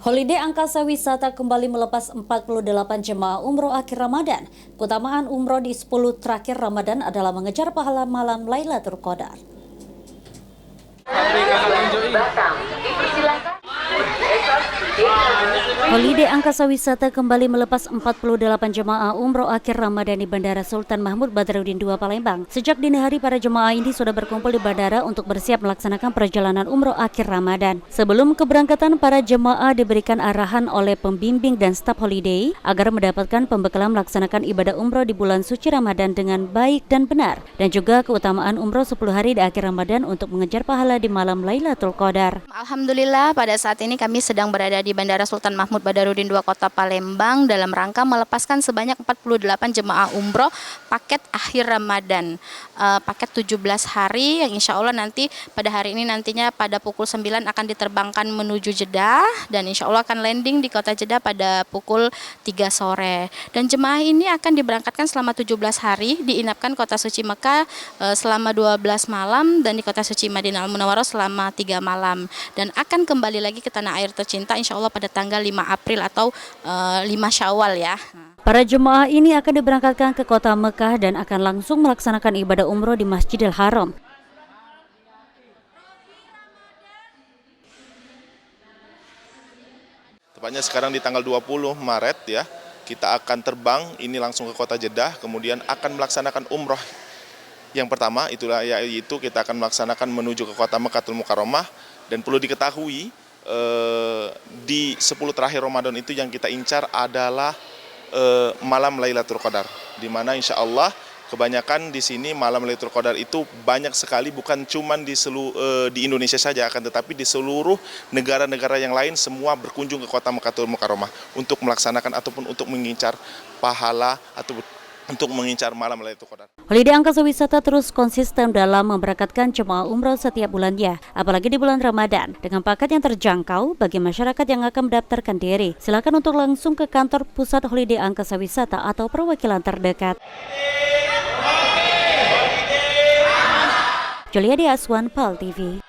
Holiday Angkasa Wisata kembali melepas 48 jemaah umroh akhir Ramadan. Keutamaan umroh di 10 terakhir Ramadan adalah mengejar pahala malam Lailatul Qadar. Holiday Angkasa Wisata kembali melepas 48 jemaah umroh akhir Ramadan di Bandara Sultan Mahmud Badrudin II Palembang. Sejak dini hari, para jemaah ini sudah berkumpul di bandara untuk bersiap melaksanakan perjalanan umroh akhir Ramadan. Sebelum keberangkatan, para jemaah diberikan arahan oleh pembimbing dan staf holiday agar mendapatkan pembekalan melaksanakan ibadah umroh di bulan suci Ramadan dengan baik dan benar, dan juga keutamaan umroh 10 hari di akhir Ramadan untuk mengejar pahala di malam Lailatul Qadar. Alhamdulillah, pada saat ini kami sedang berada di Bandara Sultan Mahmud Badrudin II Kota Palembang dalam rangka melepaskan sebanyak 48 jemaah umroh paket akhir Ramadan, paket 17 hari yang insya Allah nanti pada hari ini nantinya pada pukul 9 akan diterbangkan menuju Jeddah dan insya Allah akan landing di kota Jeddah pada pukul 3 sore. Dan jemaah ini akan diberangkatkan selama 17 hari, diinapkan kota suci Mekah selama 12 malam dan di kota suci Madinah Al-Munawwarah selama 3 malam, dan akan kembali lagi ke tanah air tercinta insya Allah pada tanggal 5 April atau 5 Syawal ya. Para jemaah ini akan diberangkatkan ke kota Mekah dan akan langsung melaksanakan ibadah umroh di Masjidil Haram. Tepatnya sekarang di tanggal 20 Maret ya, kita akan terbang ini langsung ke kota Jeddah, kemudian akan melaksanakan umroh. Yang pertama itulah yaitu kita akan melaksanakan menuju ke kota Mekkatul Mukarramah, dan perlu diketahui di 10 terakhir Ramadan itu yang kita incar adalah malam Lailatul Qadar, di mana insya Allah kebanyakan di sini malam Lailatul Qadar itu banyak sekali, bukan cuma di Indonesia saja, akan tetapi di seluruh negara-negara yang lain semua berkunjung ke kota Mekkatul Mukarramah untuk melaksanakan ataupun untuk mengincar pahala atau untuk mengincar malam Lailatul Qadar. Holiday Angkasa Wisata terus konsisten dalam memberangkatkan jemaah umroh setiap bulannya, apalagi di bulan Ramadan, dengan paket yang terjangkau bagi masyarakat yang akan mendaftarkan diri. Silakan untuk langsung ke kantor pusat Holiday Angkasa Wisata atau perwakilan terdekat. Juliadi Aswan, PAL TV.